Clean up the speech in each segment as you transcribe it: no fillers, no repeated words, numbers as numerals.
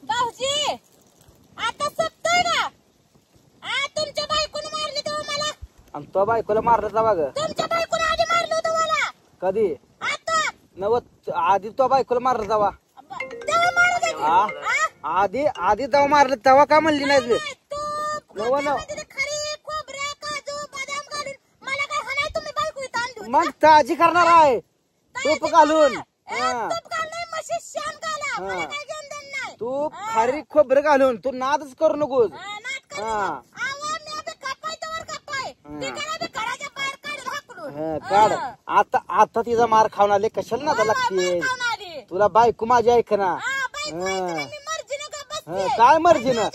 भाऊजी आता सपतोय ना. तुमच्या बायकोने मारली तेव्हा मला. आणि तो बायकोला मारलं जा बघ. तुमच्या बायकोने आधी मारलं होतं मला. कधी? आता नवत आधी तो बायकोला मारलं जावा. तेव्हा मारू दे की. आधी आधी तेव्हा मारलं तेव्हा का म्हणली नाही तूप, नव नव खोबऱ्यामध्ये खरी, खोबरं, काजू, बदाम घालून मला काय हाणाय तुम्ही बायको इथं आणली होती? मग ताजी करणार आहे तूप घालून. तूप घालणार, म्हशी शेण घाला. मला काय घेऊन देणं नाही. तूप खारी खोबरं घालून तू नादच करू नकोस. नाटकं करू नका. आवा मी अबे कापाय तवर कापाय. ते करा बे घराच्या बाहेर काढून हाकलून. काढ. आता आता तिचा मार खाऊन आले कशाला नादा लागते. तुला बायको माझी ऐक ना. काय मर्जीनं?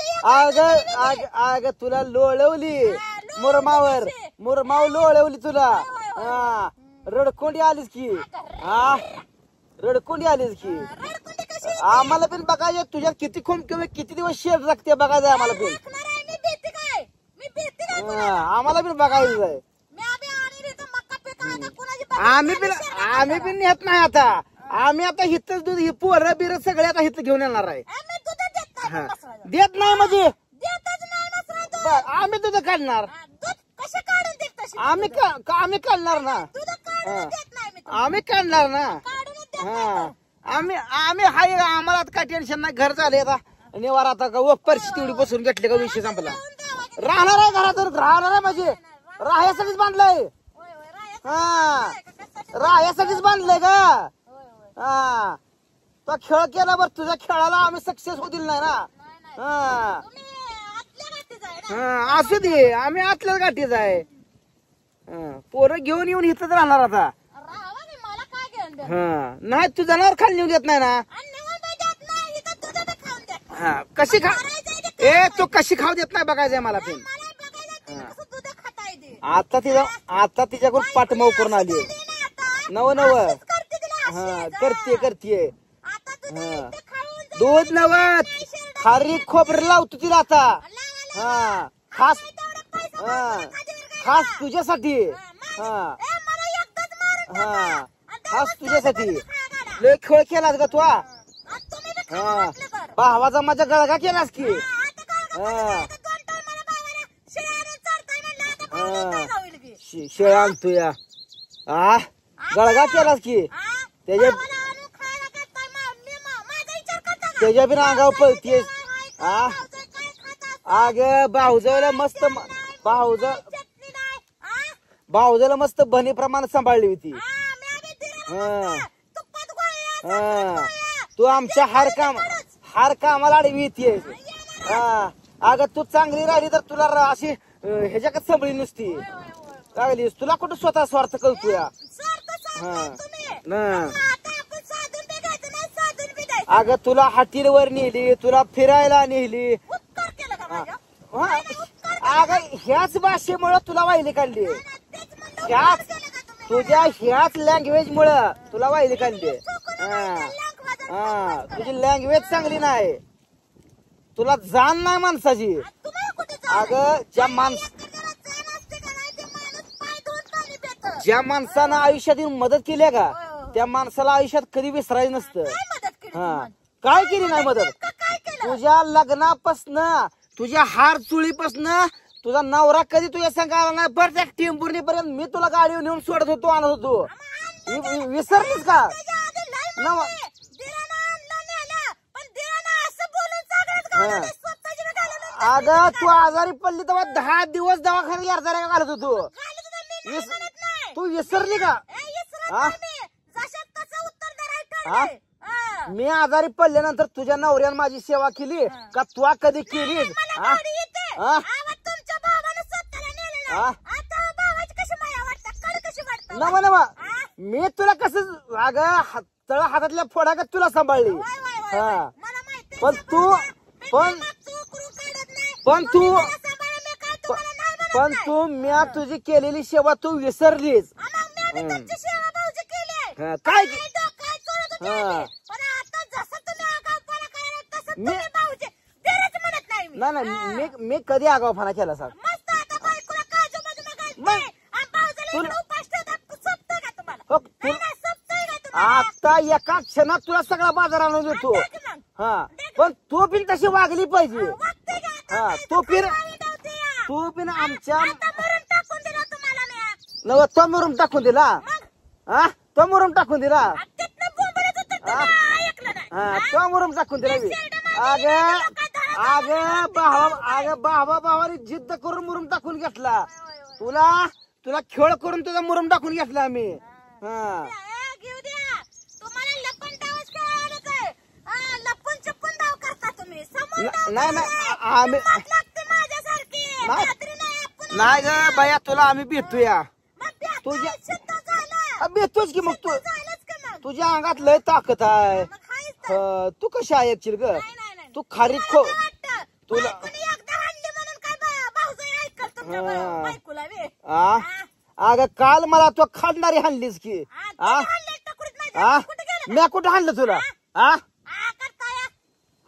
आग तुला लोळवली मुरमावर. मुरमाव लोळवली तुला. रडकोंडी आलीस की. रडकोंडी आलीस की. आम्हाला पण बघायचं तुझ्या किती किती दिवस शेर लागते बघायचं आम्हाला पण. आम्हाला पण बघायचं आहे. आम्ही पण नेत नाही आता. आम्ही आता हिथच दूध ही पोरं बिर सगळे आता हिथं घेऊन येणार आहे. देत नाही म्हणजे आम्ही दूध काढणार. आम्ही काढणार ना. आम्ही काढणार ना. आम्ही आम्ही हाय. आम्हाला काय टेन्शन नाही. घर झाले आता निवार. आता का परिस्थिती एवढी बसून घेतली का विषय संपला. राहणार आहे घरात. राहणार आहे म्हणजे राहायसाठीच बांधलंय. राहायसाठीच बांधलंय का. तो खेळ केला बर. तुझ्या खेळाला आम्ही सक्सेस होतील नाही ना. असू दे. आम्ही आतल्याच गाठीच आहे. पोरं घेऊन येऊन इथंच राहणार आता. नाही तू जनावर खाली नेऊन देत नाही ना. कशी खा तू कशी खाऊ देत नाही बघायचंय मला पण. आता तिच्याकडून पाठमोग करून आली. नव करते दूध नवत खारी खोबरं लावतो तिला आता. खास खास तुझ्यासाठी. खास तुझ्यासाठी लय खेळ केलास का तू. भावाचा माझा गळगा केलास की. शेळ्या आणतो या. गळगा केलास की. त्याच्या बिना अंगावर पळतीयस. अग भाऊजाला मस्त भाऊजाला मस्त बनी प्रमाणात सांभाळली होती. तू आमच्या हार कामाला आडवी येते. अगं तू चांगली राहिली तर तुला अशी ह्याच्याकडे सांभाळी नुसती लागलीस. तुला कुठं स्वतः स्वार्थ कळतो या. अगं तुला हॉटेलवर नेली. तुला फिरायला नेली. अगं ह्याच भाषेमुळे तुला वाहिली काढली. ह्याच लँग्वेज मुळे तुला वाहिली काढली. तुझी लँग्वेज चांगली नाही. तुला जाण नाही माणसाची. अगं ज्या माणसानं आयुष्यात मदत केली का त्या माणसाला आयुष्यात कधी विसरायचं नसतं. काय केली नाही मदत. तुझ्या लग्नापासनं तुझ्या हार चुळीपासनं तुझा नवरा कधी तुझ्या संग आला नाही. बरं त्या टेंभुर्णीपर्यंत मी तुला गाडीवर नेऊन सोडत होतो आणत होतो. विसरलीस का. अगं तू आजारी पडली तेव्हा 10 दिवस दवाखान्यात अर्धा घालत होतो. तू विसरली का. मी आजारी पडल्यानंतर तुझ्या नवऱ्यानं माझी सेवा केली का तू कधी केली. नवा मी तुला कसं अगं तळ हातातल्या फोडा का तुला सांभाळली. पण तू मी तुझी केलेली सेवा तू विसरलीस. काय नाही मी कधी आगाऊपणा केला सांग. आता एका क्षणात तुला सगळा बाजार आणून देतो. हा पण तू पण तशी वागली पाहिजे. हा तू पण आमच्या नव तो मुरुम टाकून दिला. हा तो मुरुम टाकून दिला. हा तो मुरुम टाकून दिला. अग भावाने जिद्द करून मुरुम टाकून घेतला. तुला खेळ करून तुझा मुरुम टाकून घेतला आम्ही. हा नाही आम्ही नाही ग बाया तुला आम्ही भेटूया. तुझ्या भेटतोच की मग तुझ्या अंगात लय ताकद आहे. तू कशी ऐकशील ग. तू खारी तुला अगं काल मला तू खाणारी हाणलीस की. मी कुठं हाणलं तुला.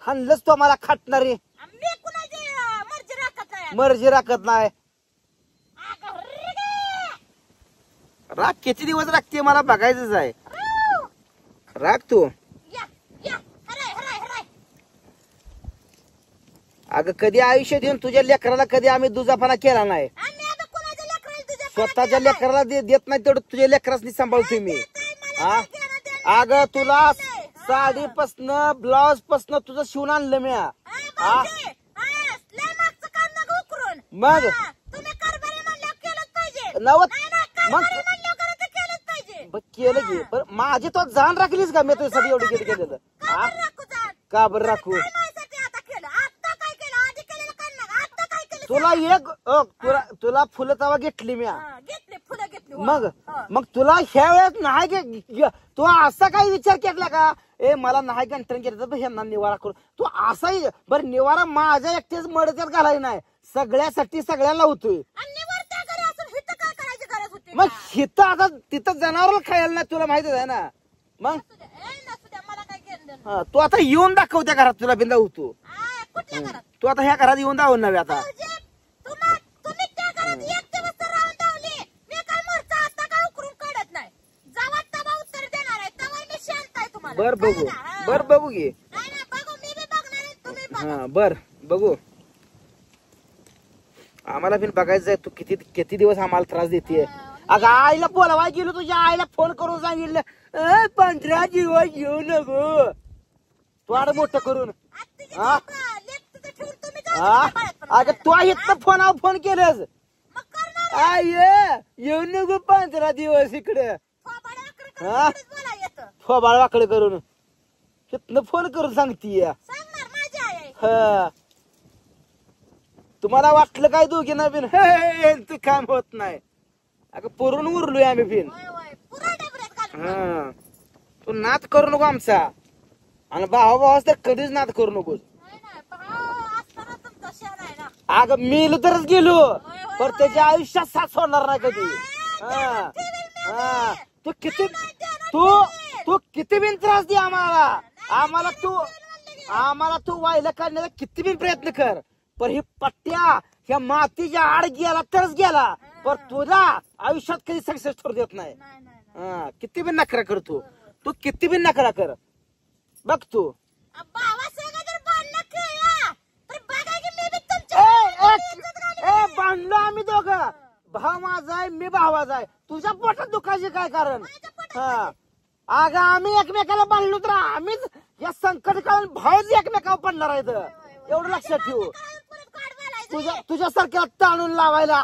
हाणलंच तो मला खाटणारी मर्जी राखत नाही. राग किती दिवस राखते मला बघायचंच आहे. राग तू अगं कधी आयुष्यात येऊन तुझ्या लेकराला कधी आम्ही दुजापणा केला नाही. स्वतःच्या लेकराला देत नाही तेवढं तुझ्या लेकरांनी सांभाळतोय मी. अगं तुला साडीपासन ब्लाउज पासन तुझं शिवून आणलं मी. मग नवत मग केलं की पण माझी तो जाण राखलीस का. मी तुझ्यासाठी एवढं केलेलं. का बरं राखू. तुला एक तुला फुलं तवा घेतली मी. मग तुला ह्या वेळेस नाही तू असा काही विचार केला का. मला नाही गंठण केलं तर ह्यांना निवारा करू. तू असाही बरं निवारा माझ्या एकटेच मडत्यात घालाय नाही. सगळ्यासाठी सगळ्याला होतोय. मग हिथं आता तिथं जनावराला खायला नाही तुला माहितीच आहे ना. मग तू आता येऊन दाखव त्या घरात तुला बिंदा होतो. तू आता ह्या घरात येऊन दाखवून नव्हे आता. बर बघू घे. हा बर बघू. आम्हाला पण बघायचं आहे तू किती दिवस आम्हाला त्रास देते. अगं आईला बोलावाय गेलो तुझ्या आईला फोन करून सांगितलं 15 दिवस येऊ नको. तू आड मोठं करून. अगं तू इथं फोन केलंस. येऊ नको 15 दिवस इकडे. फोबाळ वाकडे करून इथनं फोन करून सांगतीय. तुम्हाला वाटलं काय दोघींना बिन हे काम होत नाही. अगं पुरून उरलोय आम्ही बिन. तू नाद करू नको आमचा. आणि भावाच तर कधीच नाद करू नकोस. अगं मेलो तरच गेलो पण त्याच्या आयुष्यात साथ होणार नाही कधी. तू किती बिन त्रास दे आम्हाला तू व्हायला काढण्याचा किती बिन प्रयत्न कर पण ही पट्ट्या ह्या मातीच्या आड गेला तरच गेला. पण तुला आयुष्यात कधी सक्सेस ठरू देत नाही. किती बिन नखरा करतो तू. किती बिन नखरा कर बघ तू. भांडलो आम्ही दोघं. भाव माझा आहे मी भावाचा आहे. तुझ्या पोटात दुखायचे काय कारण. अगं आम्ही एकमेकाला बांधलो तर आम्हीच या संकट काळात भावच एकमेकावर पडणार आहेत. एवढं लक्षात ठेवू. तुझ्यासारख्या ताणून लावायला